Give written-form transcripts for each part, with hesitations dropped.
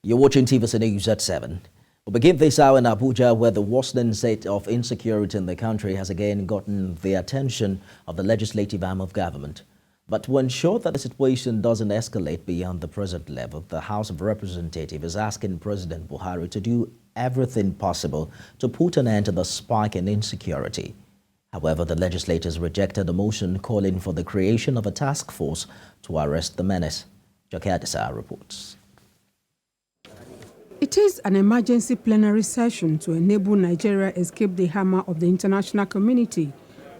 You're watching TVC News at 7. We'll begin this hour in Abuja, where the worsening state of insecurity in the country has again gotten the attention of the legislative arm of government. But to ensure that the situation doesn't escalate beyond the present level, the House of Representatives is asking President Buhari to do everything possible to put an end to the spike in insecurity. However, the legislators rejected a motion calling for the creation of a task force to arrest the menace. Jakadisa reports. It is an emergency plenary session to enable Nigeria escape the hammer of the international community.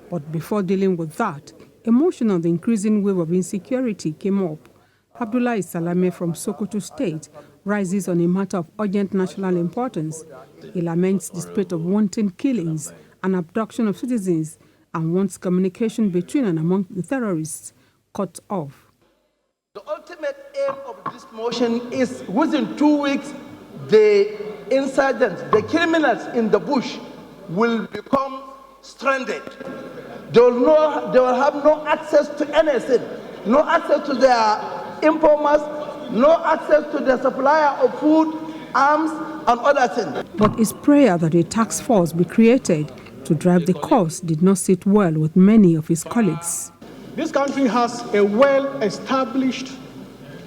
But before dealing with that, a motion on the increasing wave of insecurity came up. Abdullah Salame from Sokoto State rises on a matter of urgent national importance. He laments the spate of wanton killings and abduction of citizens and wants communication between and among the terrorists cut off. The ultimate aim of this motion is within 2 weeks, the insurgents, the criminals in the bush will become stranded. They will have no access to anything, no access to their informers, no access to the supplier of food, arms, and other things. But his prayer that a task force be created to drive the cause did not sit well with many of his colleagues. This country has a well-established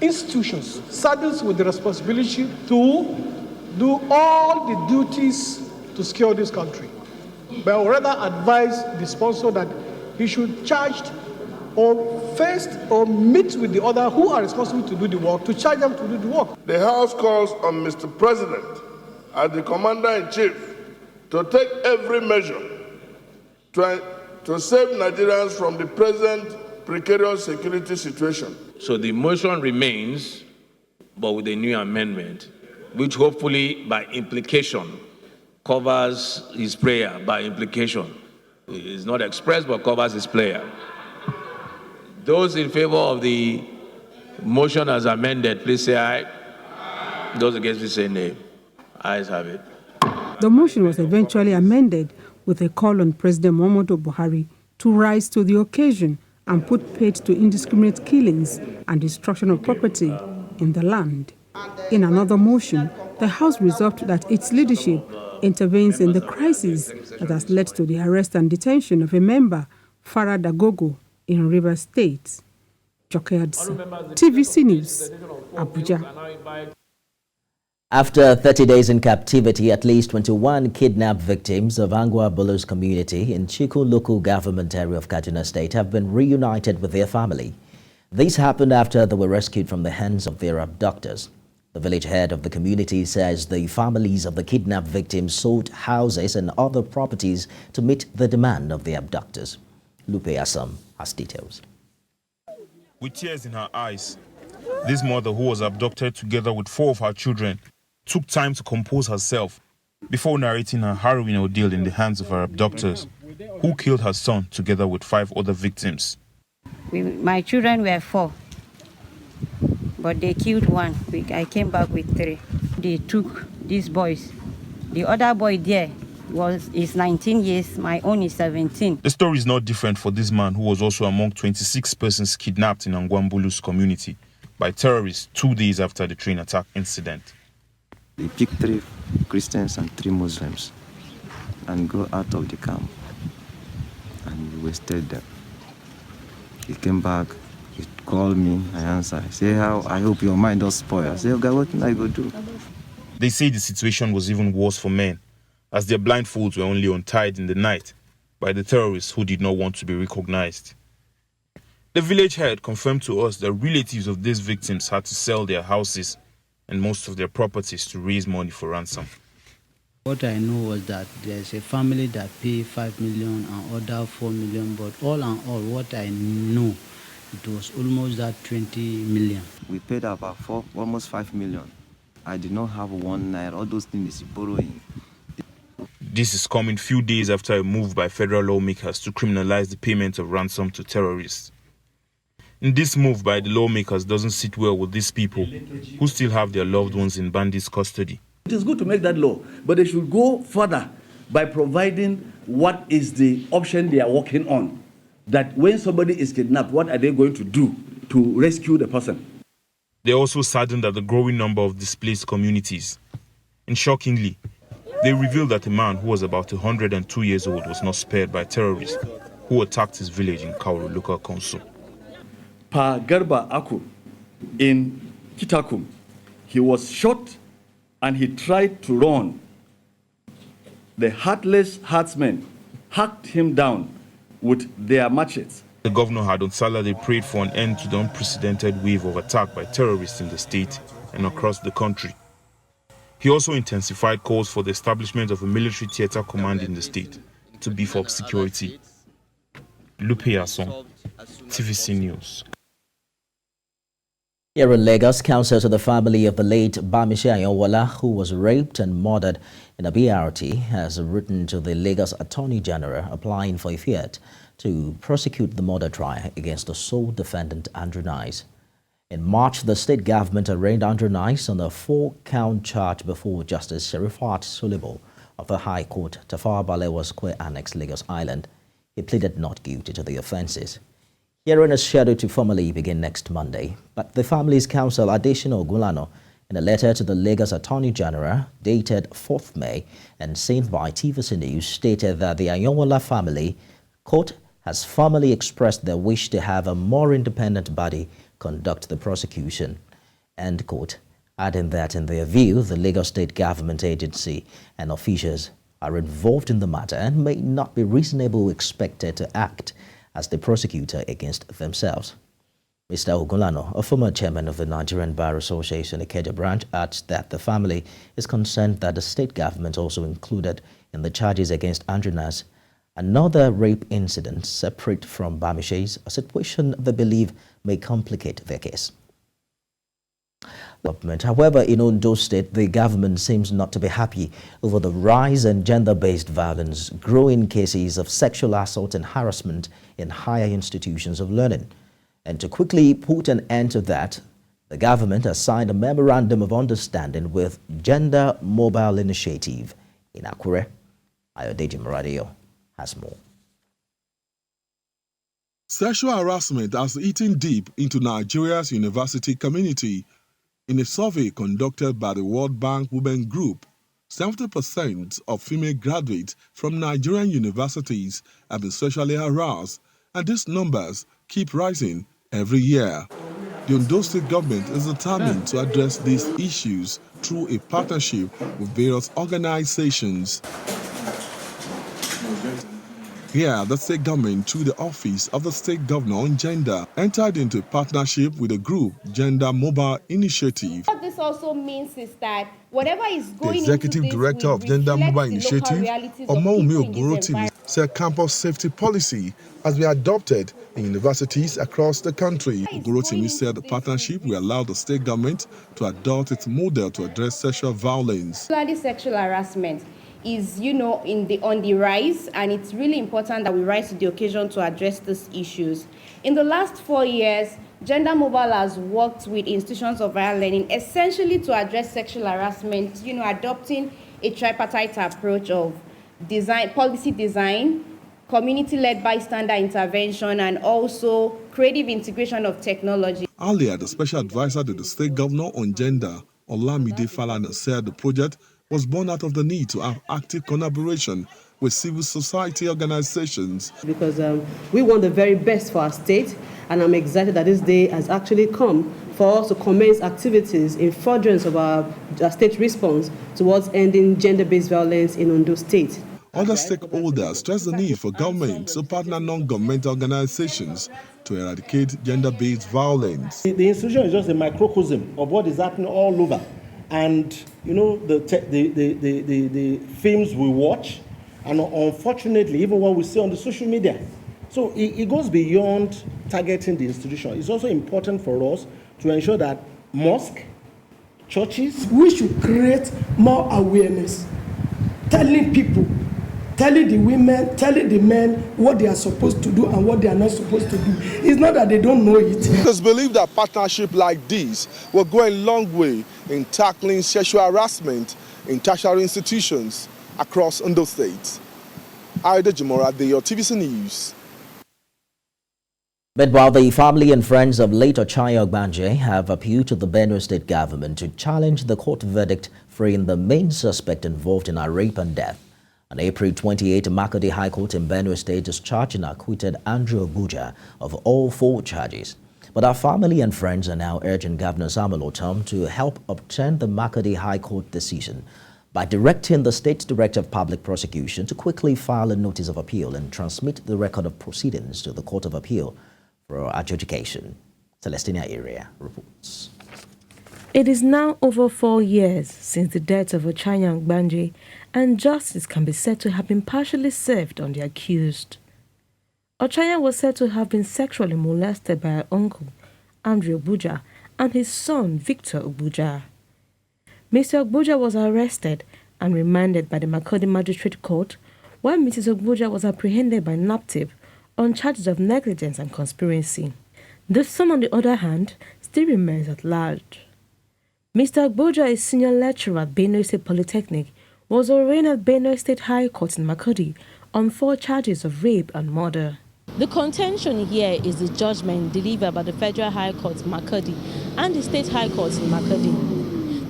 institutions saddled with the responsibility to do all the duties to secure this country. But I would rather advise the sponsor that he should charge or face or meet with the other who are responsible to do the work, to charge them to do the work. The House calls on Mr. President as the Commander-in-Chief to take every measure to save Nigerians from the present precarious security situation. So the motion remains, but with a new amendment, which hopefully by implication covers his prayer by implication. It's not expressed, but covers his prayer. Those in favor of the motion as amended, please say aye. Those against, please say nay. Ayes have it. The motion was eventually amended with a call on President Muhammadu Buhari to rise to the occasion and put paid to indiscriminate killings and destruction of property in the land. In another motion, the House resolved that its leadership intervenes in the crisis that has led to the arrest and detention of a member, Farah Dagogo, in Rivers State. Jokayadsa, TVC News, Abuja. After 30 days in captivity, at least 21 kidnapped victims of Angwa Bulos community in Chiku local government area of Kaduna State have been reunited with their family. This happened after they were rescued from the hands of their abductors. The village head of the community says the families of the kidnapped victims sold houses and other properties to meet the demand of the abductors. Lupe Assam has details. With tears in her eyes, this mother, who was abducted together with 4 of her children, took time to compose herself before narrating her harrowing ordeal in the hands of her abductors, who killed her son together with 5 other victims. My children were 4, but they killed 1. I came back with 3. They took these boys. The other boy there is 19 years, my own is 17. The story is not different for this man, who was also among 26 persons kidnapped in Angwambulu's community by terrorists 2 days after the train attack incident. They picked 3 Christians and 3 Muslims and go out of the camp, and we stayed there. He came back, he called me, I answered. I say, I hope your mind does spoil. I say, okay, what can I go do? They say the situation was even worse for men, as their blindfolds were only untied in the night by the terrorists who did not want to be recognized. The village head confirmed to us that relatives of these victims had to sell their houses and most of their properties to raise money for ransom. What I know was that there's a family that paid 5 million and other 4 million, but all in all, what I know, it was almost that 20 million. We paid about almost 5 million. I did not have 1 naira. All those things is borrowing. This is coming few days after a move by federal lawmakers to criminalize the payment of ransom to terrorists. And this move by the lawmakers doesn't sit well with these people who still have their loved ones in bandits' custody. It is good to make that law, but they should go further by providing what is the option they are working on. That when somebody is kidnapped, what are they going to do to rescue the person? They're also saddened at the growing number of displaced communities. And shockingly, they revealed that a man who was about 102 years old was not spared by terrorists who attacked his village in Kauru local council. Pa Garba Aku in Kitakum, he was shot and he tried to run. The heartless herdsmen hacked him down with their machetes. The governor had on Saturday prayed for an end to the unprecedented wave of attack by terrorists in the state and across the country. He also intensified calls for the establishment of a military theater command in the state to beef up security. Lupe Asson, TVC News. Here in Lagos, counsel to the family of the late Babashirowala, who was raped and murdered in a BRT, has written to the Lagos Attorney General applying for a fiat to prosecute the murder trial against the sole defendant, Andrew Nice. In March, the state government arraigned Andrew Nice on a 4-count charge before Justice Sherifat Sulibo of the High Court, Tafawa Balewa Square Annex, Lagos Island. He pleaded not guilty to the offences. Hearing is scheduled to formally begin next Monday, but the family's counsel, Adesina Ogulano, in a letter to the Lagos Attorney General dated 4th May and sent by TVC News, stated that the Ayonwola family, quote, has formally expressed their wish to have a more independent body conduct the prosecution, end quote, adding that in their view, the Lagos State Government agency and officials are involved in the matter and may not be reasonably expected to act as the prosecutor against themselves. Mr. Ogulano, a former chairman of the Nigerian Bar Association Ikeja branch, adds that the family is concerned that the state government also included in the charges against Andrew Nice another rape incident separate from Babashir's, a situation they believe may complicate their case. However, in Oyo State, the government seems not to be happy over the rise in gender-based violence, growing cases of sexual assault and harassment in higher institutions of learning. And to quickly put an end to that, the government has signed a memorandum of understanding with Gender Mobile Initiative in Akure. Ayodeji Muradio has more. Sexual harassment has eaten deep into Nigeria's university community. In a survey conducted by the World Bank Women Group, 70% of female graduates from Nigerian universities have been sexually harassed, and these numbers keep rising every year. The Oyo State government is determined to address these issues through a partnership with various organizations. Here, the state government, through the Office of the State Governor on Gender, entered into a partnership with the group Gender Mobile Initiative. What this also means is that whatever is going into the Executive Director of Gender Mobile Initiative, Omoumi Ogorotimi, said campus safety policy has been adopted in universities across the country. Ogorotimi said the partnership will allow the state government to adopt its model to address sexual violence. Sexual harassment is, on the rise, and it's really important that we rise to the occasion to address these issues. In the last 4 years, Gender Mobile has worked with institutions of higher learning essentially to address sexual harassment, adopting a tripartite approach of policy design, community-led bystander intervention, and also creative integration of technology. Earlier, the special advisor to the state governor on gender, Olamide Falana, said the project was born out of the need to have active collaboration with civil society organizations. Because we want the very best for our state, and I'm excited that this day has actually come for us to commence activities in furtherance of our state response towards ending gender-based violence in Oyo State. Other stakeholders stress the need for government to partner non-governmental organizations to eradicate gender-based violence. The institution is just a microcosm of what is happening all over. And, the films we watch, and unfortunately, even what we see on the social media. So it goes beyond targeting the institution. It's also important for us to ensure that mosques, churches... We should create more awareness, telling people, telling the women, telling the men what they are supposed to do and what they are not supposed to do. It's not that they don't know it. Because believe that partnership like this will go a long way in tackling sexual harassment in tertiary institutions across Oyo State. Ayodeji Muradio, TVC News. Meanwhile, the family and friends of late Ochaya Ogbanje have appealed to the Benue State Government to challenge the court verdict freeing the main suspect involved in a rape and death. On April 28, Makurdi High Court in Benue State discharged and acquitted Andrew Obuja of all 4 charges. But our family and friends are now urging Governor Samuel Otom to help obtain the Makurdi High Court decision by directing the State Director of Public Prosecution to quickly file a notice of appeal and transmit the record of proceedings to the Court of Appeal for adjudication. Celestina Area reports. It is now over 4 years since the death of Ochaya Ogbanje, and justice can be said to have been partially served on the accused. Ochaya was said to have been sexually molested by her uncle, Andrew Obuja, and his son, Victor Obuja. Mr. Obuja was arrested and remanded by the Makurdi Magistrate Court, while Mrs. Obuja was apprehended by NAPTIP on charges of negligence and conspiracy. The son, on the other hand, still remains at large. Mr. Obuja, a senior lecturer at Benue State Polytechnic, was arraigned at Benue State High Court in Makurdi on 4 charges of rape and murder. The contention here is the judgment delivered by the Federal High Court in Makurdi and the State High Court in Makurdi.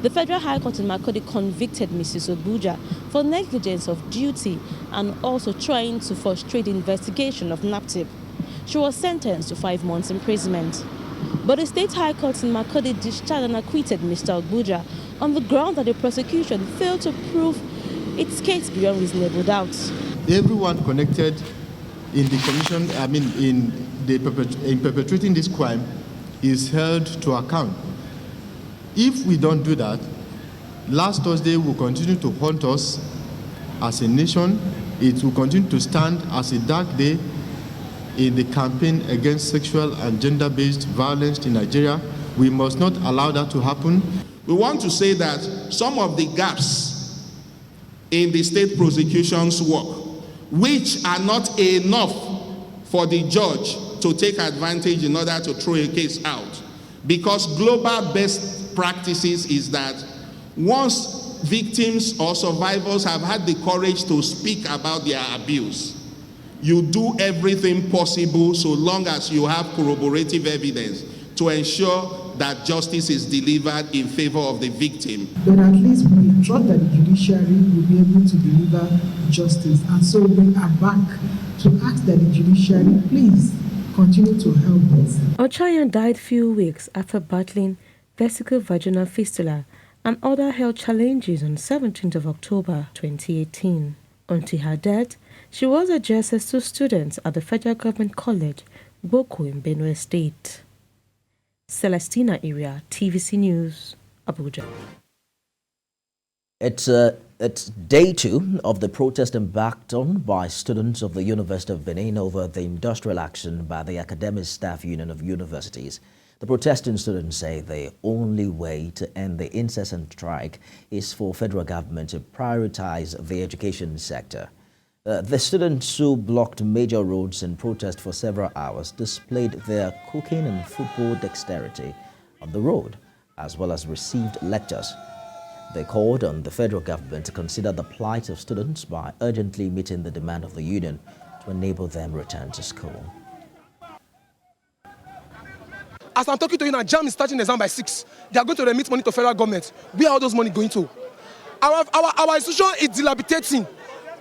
The Federal High Court in Makurdi convicted Mrs. Obuja for negligence of duty and also trying to frustrate the investigation of NAPTIP. She was sentenced to 5 months imprisonment. But the State High Court in Makurdi discharged and acquitted Mr. Obuja on the ground that the prosecution failed to prove its case beyond reasonable doubt. Everyone connected in the commission, in perpetrating this crime, is held to account. If we don't do that, last Thursday will continue to haunt us as a nation. It will continue to stand as a dark day in the campaign against sexual and gender-based violence in Nigeria. We must not allow that to happen. We want to say that some of the gaps in the state prosecution's work, which are not enough for the judge to take advantage in order to throw a case out, because global best practices is that once victims or survivors have had the courage to speak about their abuse, you do everything possible so long as you have corroborative evidence to ensure that justice is delivered in favor of the victim. But at least we trust that the judiciary will be able to deliver justice. And so we are back to ask that the judiciary please continue to help us. Ochaya died few weeks after battling vesical vaginal fistula and other health challenges on 17th of October 2018. Until her death, she was a JSS2 student at the Federal Government College, Boko in Benue State. Celestina Area, TVC News, Abuja. It's day 2 of the protest embarked on by students of the University of Benin over the industrial action by the Academic Staff Union of Universities. The protesting students say the only way to end the incessant strike is for federal government to prioritize the education sector. The students who blocked major roads in protest for several hours displayed their cooking and football dexterity on the road, as well as received lectures. They called on the federal government to consider the plight of students by urgently meeting the demand of the union to enable them return to school. As I'm talking to you now, JAM is starting exam by 6. They are going to remit money to federal government. Where are all those money going to? Our institution is dilapidating.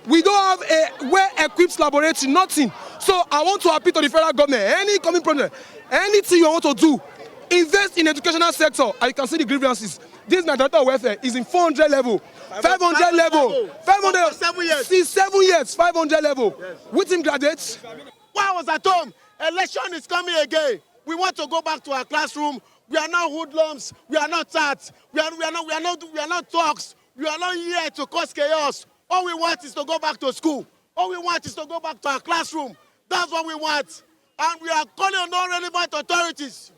We don't have a well-equipped laboratory, nothing. So I want to appeal to the federal government, any coming problem, anything you want to do, invest in educational sector. And you can see the grievances. This my director of welfare is in 400 level, 500 level, 500 7 years. See, 7 years, 500 level. Yes. With him graduates. While I was at home, election is coming again. We want to go back to our classroom. We are not hoodlums. We are not tats. We are not talks. We are not here to cause chaos. All we want is to go back to school. All we want is to go back to our classroom. That's what we want. And we are calling on all relevant authorities,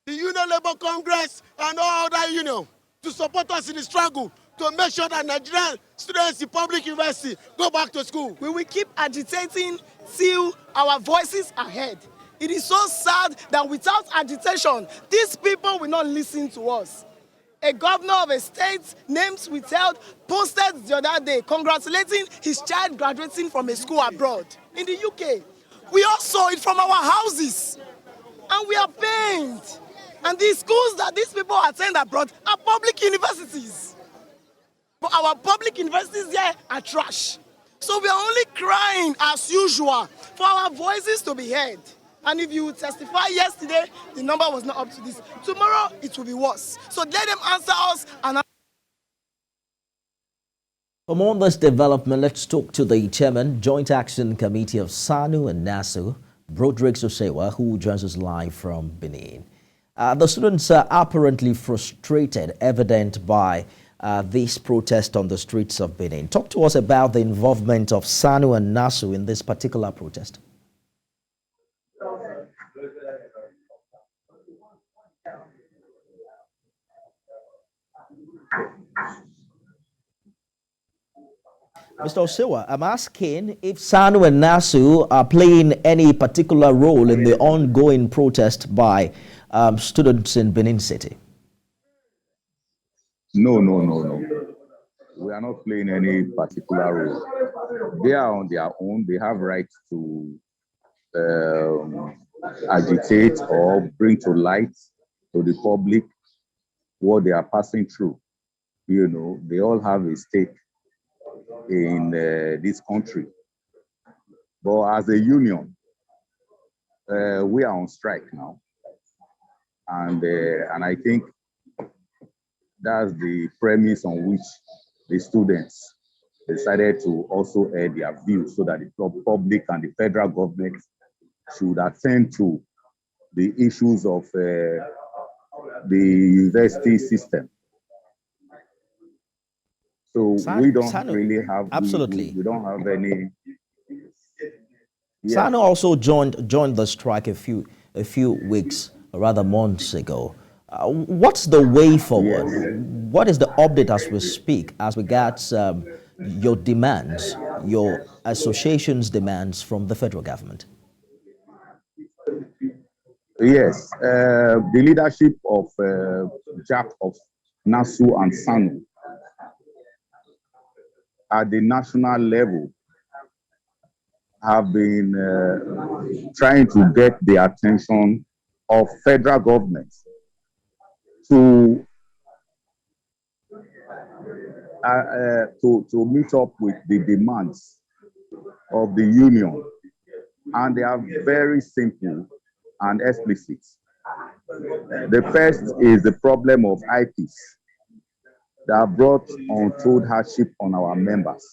the Union Labour Congress and all other unions, to support us in the struggle to make sure that Nigerian students in public university go back to school. We will keep agitating till our voices are heard. It is so sad that without agitation, these people will not listen to us. A governor of a state, names withheld, posted the other day congratulating his child graduating from a school abroad in the UK. We all saw it from our houses. And we are pained. And the schools that these people attend abroad are public universities. But our public universities here are trash. So we are only crying as usual for our voices to be heard. And if you testify yesterday, the number was not up to this. Tomorrow, it will be worse. So let them answer us. And For more on this development, let's talk to the chairman, Joint Action Committee of SANU and NASU, Broderick Sosewa, who joins us live from Benin. The students are apparently frustrated, evident by this protest on the streets of Benin. Talk to us about the involvement of SANU and NASU in this particular protest. Mr. Osewa, I'm asking if SANU and NASU are playing any particular role in the ongoing protest by students in Benin City. No. We are not playing any particular role. They are on their own. They have rights to agitate or bring to light to the public what they are passing through. You know, they all have a stake in this country. But as a union, we are on strike now. And I think that's the premise on which the students decided to also air their views so that the public and the federal government should attend to the issues of the university system. So we don't really have, absolutely. We don't have any. Yes. SANU also joined the strike a few weeks, or rather months ago. What's the way forward? Yes. What is the update as we speak, as regards your demands, your association's demands from the federal government? Yes, the leadership of JAP of NASU and SANU at the national level have been trying to get the attention of federal government to meet up with the demands of the union, and they are very simple and explicit. The first is the problem of IPs that brought untold hardship on our members.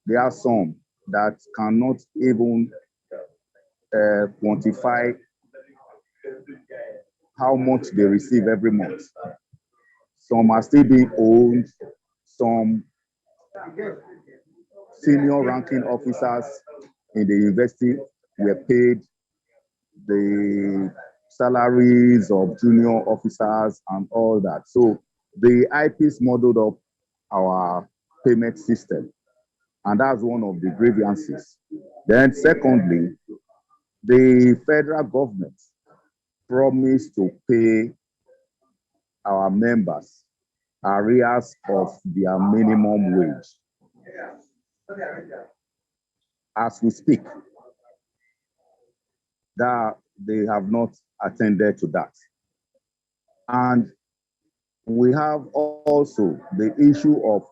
There are some that cannot even quantify how much they receive every month. Some are still being owed. Some senior ranking officers in the university were paid the salaries of junior officers and all that. So the IPs modeled up our payment system, and that's one of the grievances. Then secondly, the federal government promised to pay our members arrears of their minimum wage. As we speak, that they have not attended to that. And we have also the issue of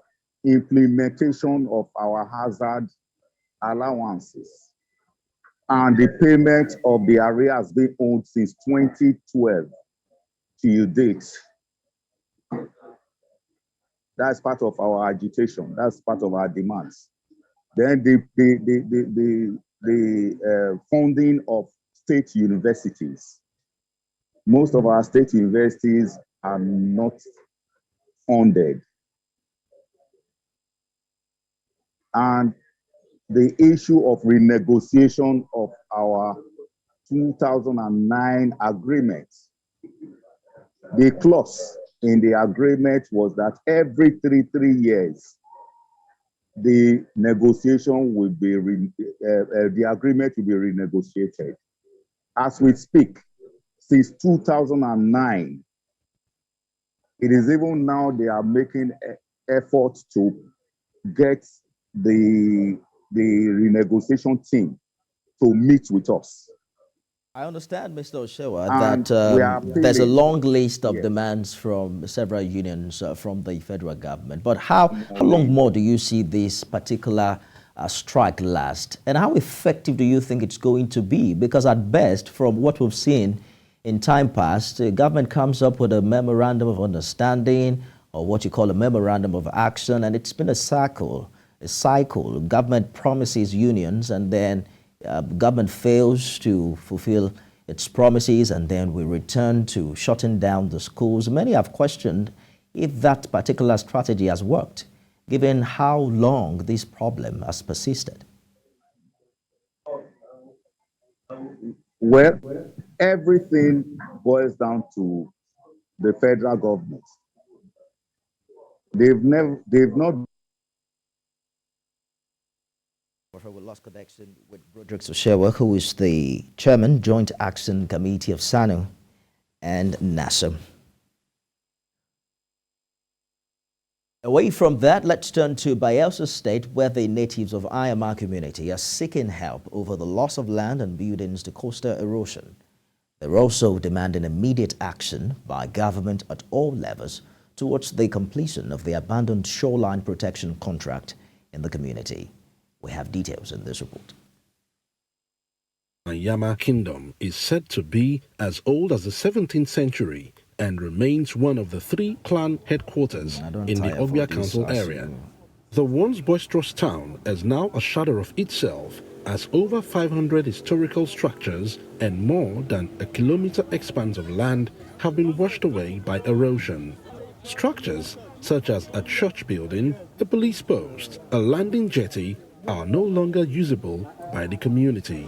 implementation of our hazard allowances and the payment of the arrears being owed since 2012 till date. That's part of our agitation. That's part of our demands. Then the funding of state universities. Most of our state universities are not funded. And the issue of renegotiation of our 2009 agreement. The clause in the agreement was that every three years, the negotiation will be, the agreement will be renegotiated. As we speak, since 2009, it is even now they are making efforts to get the renegotiation team to meet with us. I understand, Mr. Oshewa, And that there's a appealing. long list of Yes. demands from several unions from the federal government. But how long more do you see this particular strike last? And how effective do you think it's going to be? Because at best, from what we've seen in time past, the government comes up with a memorandum of understanding or what you call a memorandum of action, and it's been a cycle. Government promises unions, and then government fails to fulfill its promises, and then we return to shutting down the schools. Many have questioned if that particular strategy has worked, given how long this problem has persisted. Well, everything boils down to the federal government. They've not. We lost connection with Broderick Oshewa, who is the chairman, Joint Action Committee of SANU and NASA. Away from that, let's turn to Oyo State, where the natives of Ayama community are seeking help over the loss of land and buildings to coastal erosion. They're also demanding immediate action by government at all levels towards the completion of the abandoned shoreline protection contract in the community. We have details in this report. Ayama Kingdom is said to be as old as the 17th century and remains one of the 3 clan headquarters in the Abia Council area. The once boisterous town is now a shadow of itself, as over 500 historical structures and more than a kilometer expanse of land have been washed away by erosion. Structures such as a church building, a police post, a landing jetty are no longer usable by the community.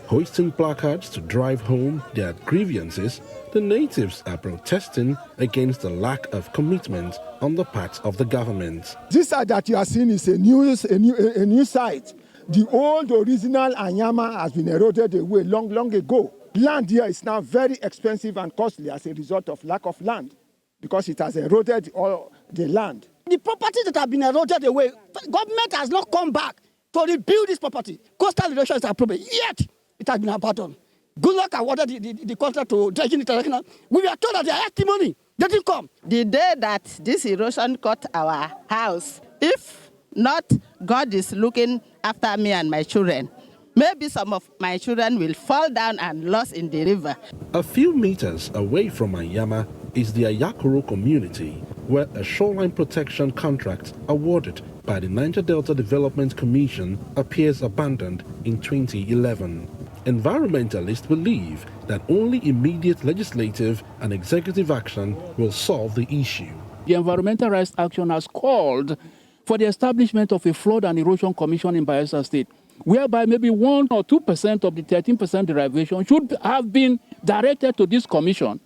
Hoisting placards to drive home their grievances, the natives are protesting against the lack of commitment on the part of the government. This site that you are seeing is a new site. The old original Ayama has been eroded away long ago. Land here is now very expensive and costly as a result of lack of land, because it has eroded all the land. The properties that have been eroded away, government has not come back to rebuild this property. Coastal erosion is a problem, yet it has been abandoned. Good luck awarded the contract to Dredging International. We were told that they had money. They didn't come. The day that this erosion caught our house, if not God is looking after me and my children, maybe some of my children will fall down and lost in the river. A few meters away from Ayama is the Ayakoro community, where a shoreline protection contract awarded by the Niger Delta Development Commission appears abandoned in 2011. Environmentalists believe that only immediate legislative and executive action will solve the issue. The Environmental Rights Action has called for the establishment of a flood and erosion commission in Oyo State, whereby maybe 1 or 2% of the 13% derivation should have been directed to this commission.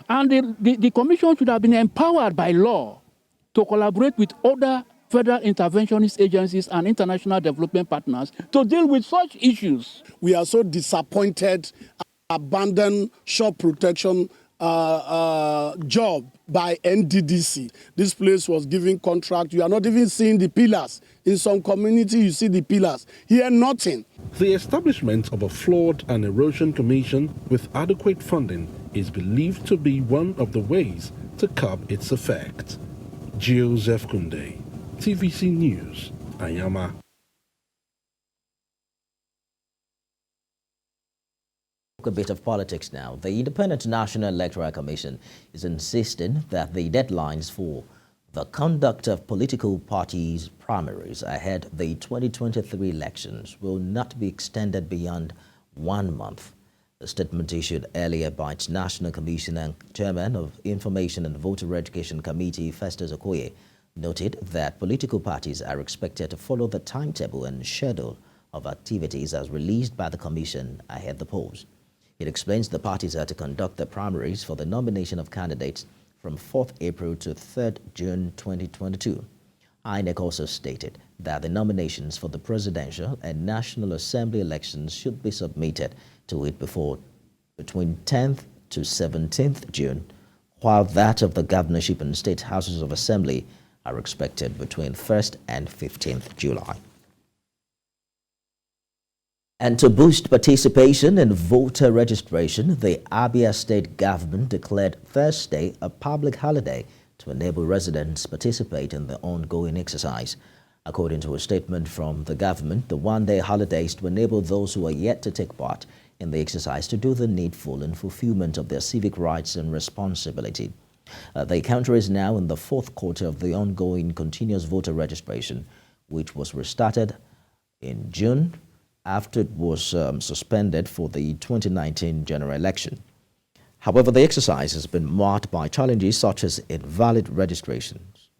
And the commission should have been empowered by law to collaborate with other federal interventionist agencies and international development partners to deal with such issues. We are so disappointed. Abandoned shore protection job by NDIC. This place was giving contract. You are not even seeing the pillars. In some community, you see the pillars. Here, nothing. The establishment of a flood and erosion commission with adequate funding is believed to be one of the ways to curb its effect. Joseph Kunde, TVC News, Ayama. A bit of politics now. The Independent National Electoral Commission is insisting that the deadlines for the conduct of political parties' primaries ahead of the 2023 elections will not be extended beyond 1 month. The statement issued earlier by its National Commission and Chairman of Information and Voter Education Committee, Festus Okoye, noted that political parties are expected to follow the timetable and schedule of activities as released by the Commission ahead of the polls. It explains the parties are to conduct the primaries for the nomination of candidates from 4th April to 3rd June 2022. INEC also stated that the nominations for the presidential and National Assembly elections should be submitted to it between 10th to 17th June, while that of the governorship and state houses of assembly are expected between 1st and 15th July. And to boost participation in voter registration, the Abia State Government declared Thursday a public holiday to enable residents participate in the ongoing exercise. According to a statement from the government, the one-day holiday is to enable those who are yet to take part in the exercise to do the needful in fulfillment of their civic rights and responsibility. The country is now in the fourth quarter of the ongoing continuous voter registration, which was restarted in June after it was suspended for the 2019 general election. However, the exercise has been marked by challenges such as invalid registrations.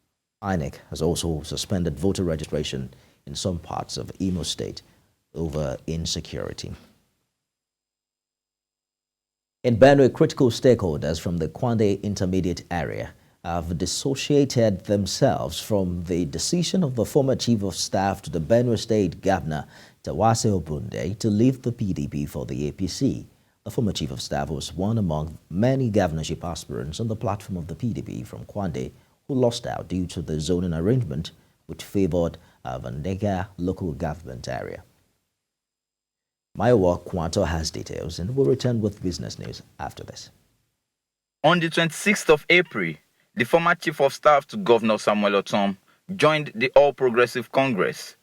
INEC has also suspended voter registration in some parts of Imo State over insecurity. In Benue, critical stakeholders from the Kwande intermediate area have dissociated themselves from the decision of the former Chief of Staff to the Benue State Governor, Tawase Obunde, to leave the PDP for the APC. The former Chief of Staff was one among many governorship aspirants on the platform of the PDP from Kwande who lost out due to the zoning arrangement which favored Vandega local government area. Mayowa Kwanto has details and will return with business news after this. On the 26th of April, the former Chief of Staff to Governor Samuel Otom joined the All Progressive Congress.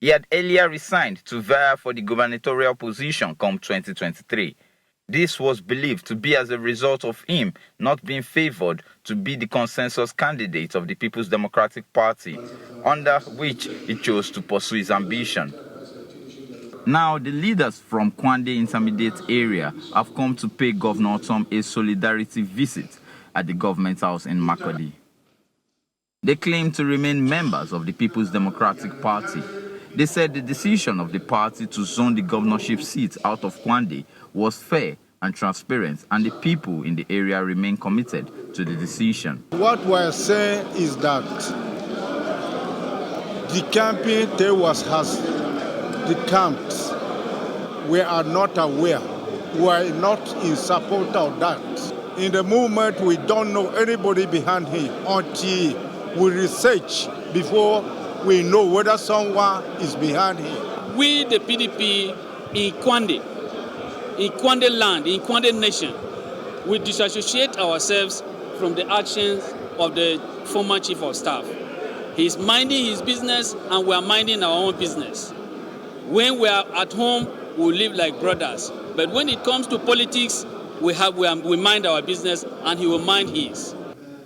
He had earlier resigned to vie for the gubernatorial position come 2023. This was believed to be as a result of him not being favored to be the consensus candidate of the People's Democratic Party, under which he chose to pursue his ambition. Now, the leaders from Kwande intermediate area have come to pay Governor Otom a solidarity visit at the government house in Makurdi. They claim to remain members of the People's Democratic Party. They said the decision of the party to zone the governorship seat out of Kwande was fair and transparent, and the people in the area remain committed to the decision. What we're saying is that the campaign has decamped. We are not aware. We are not in support of that. In the movement, we don't know anybody behind him until we research before we know whether someone is behind him. We, the PDP in Kwande land, in Kwande nation, we disassociate ourselves from the actions of the former Chief of Staff. He's minding his business and we are minding our own business. When we are at home, we live like brothers. But when it comes to politics, we mind our business and he will mind his.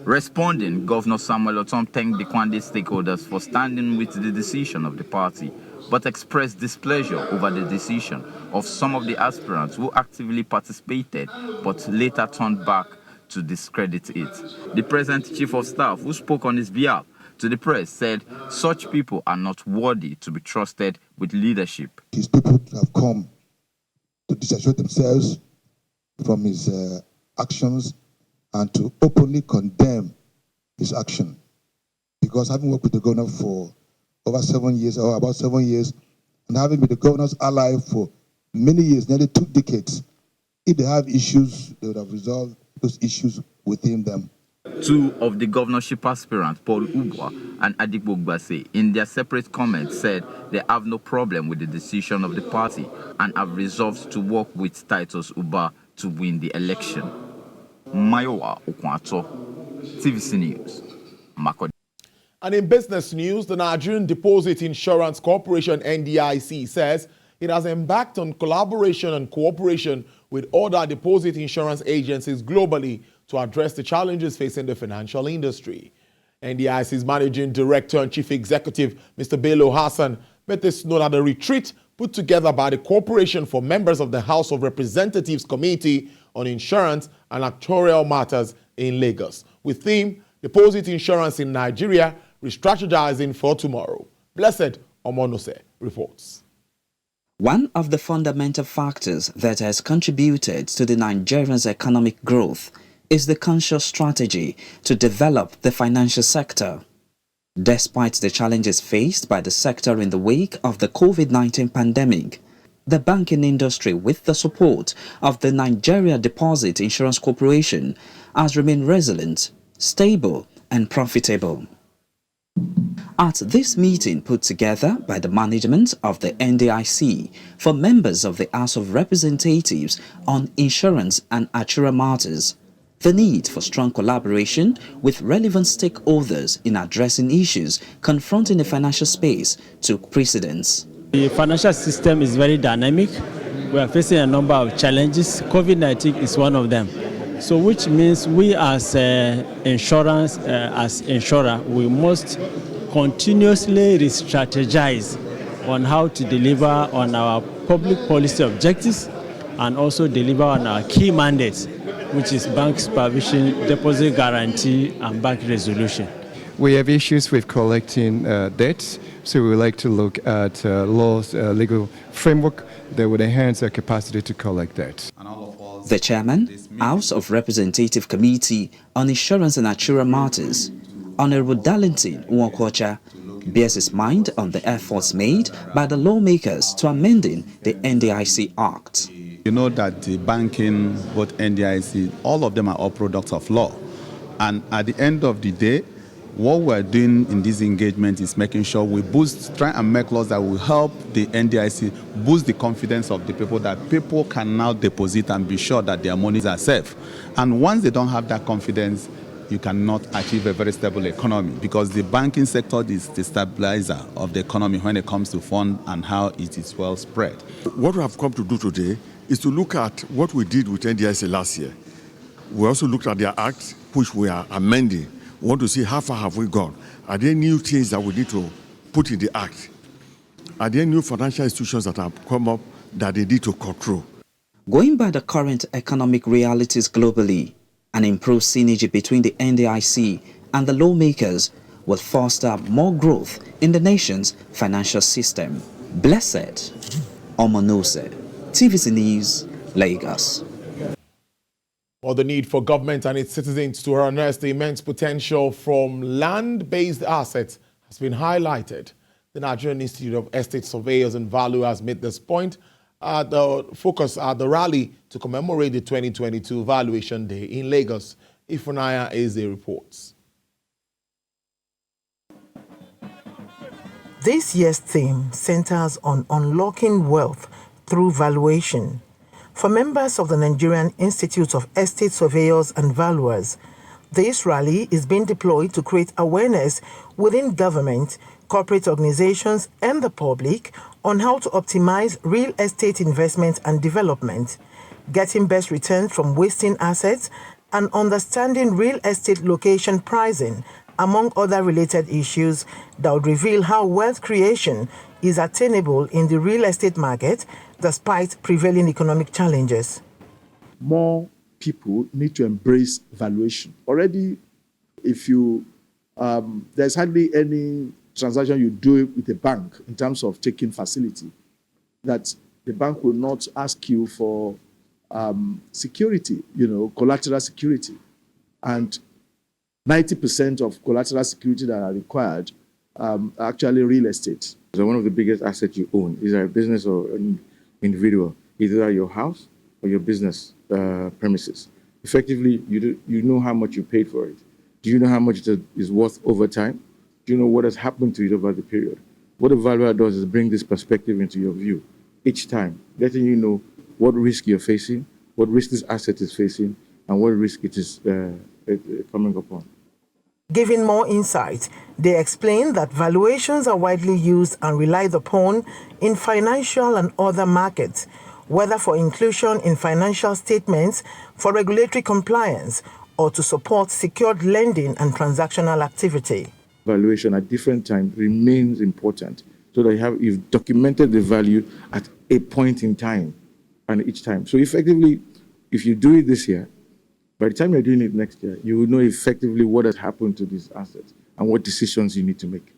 Responding, Governor Samuel Otom thanked the Kwande stakeholders for standing with the decision of the party, but expressed displeasure over the decision of some of the aspirants who actively participated but later turned back to discredit it. The present Chief of Staff, who spoke on his behalf to the press, said such people are not worthy to be trusted with leadership. His people have come to disassociate themselves from his actions and to openly condemn his action. Because having worked with the governor for over 7 years, or about 7 years, and having been the governor's ally for many years, nearly 2 decades, if they have issues, they would have resolved those issues within them. 2 of the governorship aspirants, Paul Ubwa and Adibo Gbase, in their separate comments said they have no problem with the decision of the party and have resolved to work with Titus Uba to win the election. Mayowa Okwato, TVC News, Makurdi. And in business news, the Nigerian Deposit Insurance Corporation, NDIC, says it has embarked on collaboration and cooperation with other deposit insurance agencies globally to address the challenges facing the financial industry. NDIC's Managing Director and Chief Executive, Mr. Bello Hassan, made this known at a retreat put together by the Corporation for members of the House of Representatives Committee on Insurance and Actuarial Matters in Lagos, with theme, Deposit Insurance in Nigeria, Restrategizing for Tomorrow. Blessed Omonose reports. One of the fundamental factors that has contributed to the Nigerian's economic growth is the conscious strategy to develop the financial sector. Despite the challenges faced by the sector in the wake of the COVID-19 pandemic, the banking industry, with the support of the Nigeria Deposit Insurance Corporation, has remained resilient, stable, and profitable. At this meeting put together by the management of the NDIC for members of the House of Representatives on insurance and actuarial matters, the need for strong collaboration with relevant stakeholders in addressing issues confronting the financial space took precedence. The financial system is very dynamic. We are facing a number of challenges. COVID-19 is one of them. So which means we as insurance, as insurer, we must continuously re-strategize on how to deliver on our public policy objectives and also deliver on our key mandates, which is bank supervision, deposit guarantee, and bank resolution. We have issues with collecting debts, so we would like to look at laws, legal framework that would enhance our capacity to collect debts. The chairman, House of Representative Committee on Insurance and Actuarial Matters, Honorable Darlington Nwakocha, bears his mind on the efforts made by the lawmakers to amending the NDIC Act. You know that the banking, both NDIC, all of them are all products of law. And at the end of the day, what we're doing in this engagement is making sure we try and make laws that will help the NDIC boost the confidence of the people, that people can now deposit and be sure that their monies are safe. And once they don't have that confidence, you cannot achieve a very stable economy, because the banking sector is the stabilizer of the economy when it comes to fund and how it is well spread. What we have come to do today is to look at what we did with NDIC last year. We also looked at their act, which we are amending. We want to see how far have we gone. Are there new things that we need to put in the act? Are there new financial institutions that have come up that they need to control? Going by the current economic realities globally, an improved synergy between the NDIC and the lawmakers will foster more growth in the nation's financial system. Blessed Omonose, TVC News, Lagos. Or the need for government and its citizens to harness the immense potential from land-based assets has been highlighted. The Nigerian Institute of Estate Surveyors and Valuers made this point at the focus at the rally to commemorate the 2022 Valuation Day in Lagos. Ifunaya Eze reports. This year's theme centers on unlocking wealth through valuation. For members of the Nigerian Institute of Estate Surveyors and Valuers, this rally is being deployed to create awareness within government, corporate organizations, and the public on how to optimize real estate investment and development, getting best returns from wasting assets, and understanding real estate location pricing, among other related issues that would reveal how wealth creation is attainable in the real estate market despite prevailing economic challenges. More people need to embrace valuation. Already, if you, there's hardly any transaction you do with a bank in terms of taking facility that the bank will not ask you for security, collateral security. And 90% of collateral security that are required are actually real estate. So one of the biggest assets you own is a business or an individual, either your house or your business premises. Effectively, you know how much you paid for it. Do you know how much it is worth over time? Do you know what has happened to it over the period? What a valuer does is bring this perspective into your view each time, letting you know what risk you're facing, what risk this asset is facing, and what risk it is coming upon. Giving more insight, they explain that valuations are widely used and relied upon in financial and other markets, whether for inclusion in financial statements, for regulatory compliance, or to support secured lending and transactional activity. Valuation at different times remains important, so that you've documented the value at a point in time and each time. So effectively, if you do it this year, by the time you're doing it next year, you will know effectively what has happened to these assets and what decisions you need to make.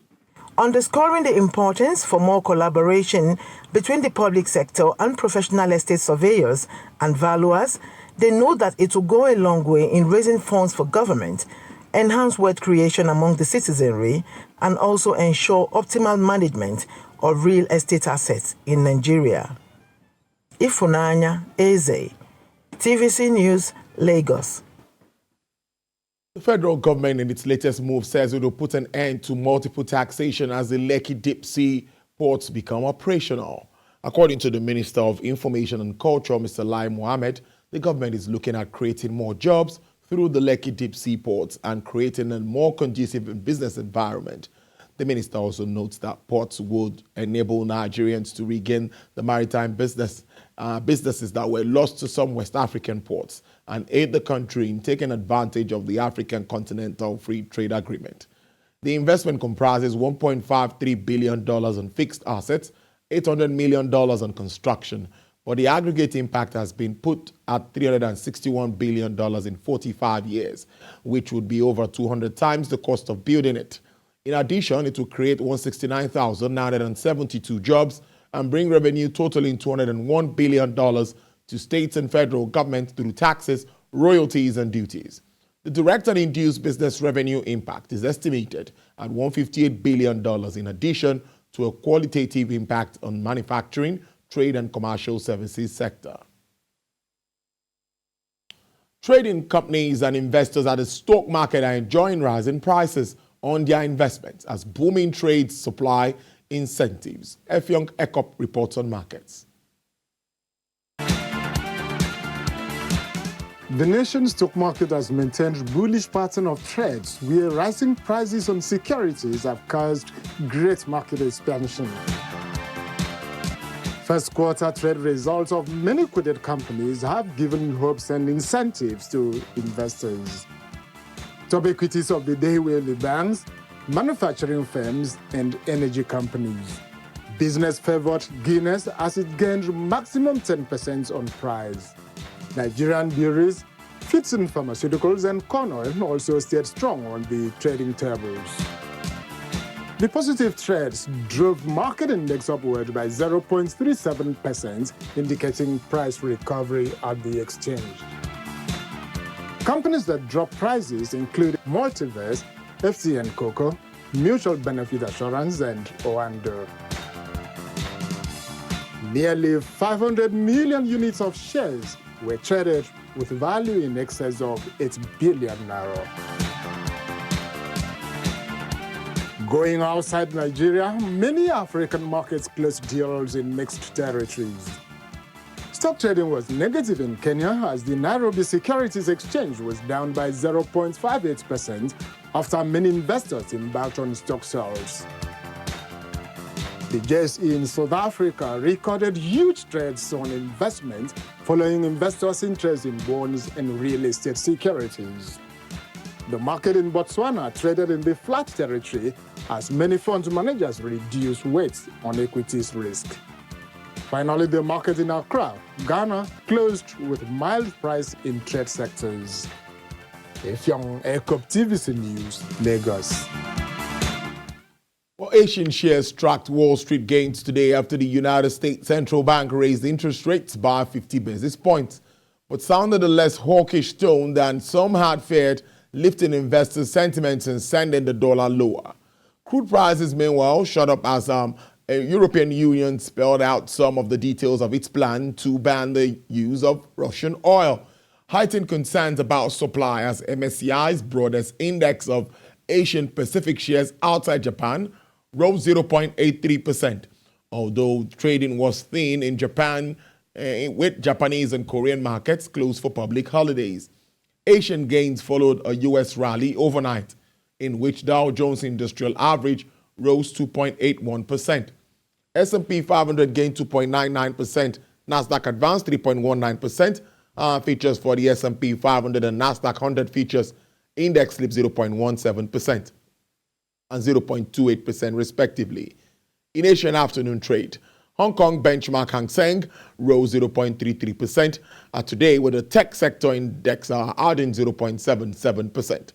Underscoring the importance for more collaboration between the public sector and professional estate surveyors and valuers, they know that it will go a long way in raising funds for government, enhance wealth creation among the citizenry, and also ensure optimal management of real estate assets in Nigeria. Ifunanya Eze, TVC News, Lagos. The federal government in its latest move says it will put an end to multiple taxation as the Lekki Deep Sea ports become operational. According to the Minister of Information and Culture, Mr. Lai Mohammed, the government is looking at creating more jobs through the Lekki Deep Sea ports and creating a more conducive business environment. The minister also notes that ports would enable Nigerians to regain the maritime businesses that were lost to some West African ports and aid the country in taking advantage of the African Continental Free Trade Agreement. The investment comprises $1.53 billion on fixed assets, $800 million on construction, but the aggregate impact has been put at $361 billion in 45 years, which would be over 200 times the cost of building it. In addition, it will create 169,972 jobs and bring revenue totaling $201 billion to states and federal government through taxes, royalties, and duties. The direct and induced business revenue impact is estimated at $158 billion in addition to a qualitative impact on manufacturing, trade, and commercial services sector. Trading companies and investors at the stock market are enjoying rising prices on their investments as booming trades supply incentives. Effiong Ekop reports on markets. The nation's stock market has maintained a bullish pattern of trades where rising prices on securities have caused great market expansion. First quarter trade results of many quoted companies have given hopes and incentives to investors. Top equities of the day were the banks, manufacturing firms, and energy companies. Business favored Guinness as it gained maximum 10% on price. Nigerian breweries, Fitson Pharmaceuticals, and corn oil also stayed strong on the trading tables. The positive trades drove market index upward by 0.37%, indicating price recovery at the exchange. Companies that dropped prices include Multiverse, FCN Cocoa, Mutual Benefit Assurance, and Oando. Nearly 500 million units of shares were traded with value in excess of 8 billion naira. Going outside Nigeria, many African markets closed deals in mixed territories. Stock trading was negative in Kenya as the Nairobi Securities Exchange was down by 0.58% after many investors embarked on stock sales. The JSE in South Africa recorded huge trades on investment following investors' interest in bonds and real estate securities. The market in Botswana traded in the flat territory as many fund managers reduced weight on equities risk. Finally, the market in Accra, Ghana, closed with mild price in trade sectors. Effiong Ekop TVC News, Lagos. Well, Asian shares tracked Wall Street gains today after the United States Central Bank raised interest rates by 50 basis points, but sounded a less hawkish tone than some had feared, lifting investors' sentiments and sending the dollar lower. Crude prices, meanwhile, shot up as a European Union spelled out some of the details of its plan to ban the use of Russian oil. Heightened concerns about supply as MSCI's broadest index of Asian Pacific shares outside Japan rose 0.83%, although trading was thin in Japan with Japanese and Korean markets closed for public holidays. Asian gains followed a U.S. rally overnight, in which Dow Jones Industrial Average rose 2.81%. S&P 500 gained 2.99%. Nasdaq advanced 3.19%. Features for the S&P 500 and Nasdaq 100 features index slipped 0.17% and 0.28% respectively. In Asian afternoon trade, Hong Kong benchmark Hang Seng rose 0.33% today, with the tech sector index adding 0.77%.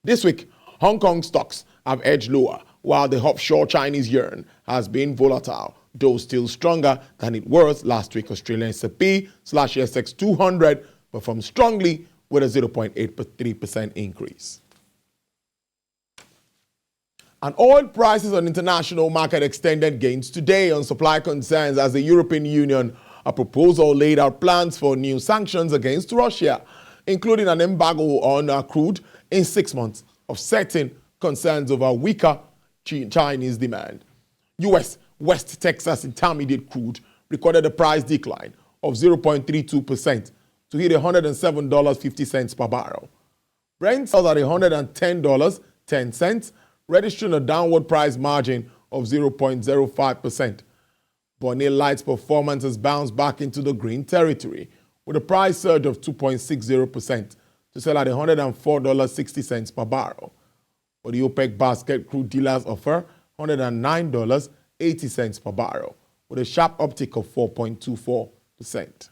This week, Hong Kong stocks have edged lower, while the offshore Chinese yuan has been volatile, though still stronger than it was last week. Australian S&P/ASX 200 performed strongly with a 0.83% increase. And oil prices on international market extended gains today on supply concerns as the European Union, a proposal laid out plans for new sanctions against Russia, including an embargo on crude in 6 months, offsetting concerns over weaker Chinese demand. U.S. West Texas Intermediate crude recorded a price decline of 0.32% to hit $107.50 per barrel. Brent sells at $110.10, registering a downward price margin of 0.05%. Bonnet Light's performance has bounced back into the green territory with a price surge of 2.60% to sell at $104.60 per barrel. For the OPEC basket, crude dealers offer $109.80 per barrel with a sharp uptick of 4.24%.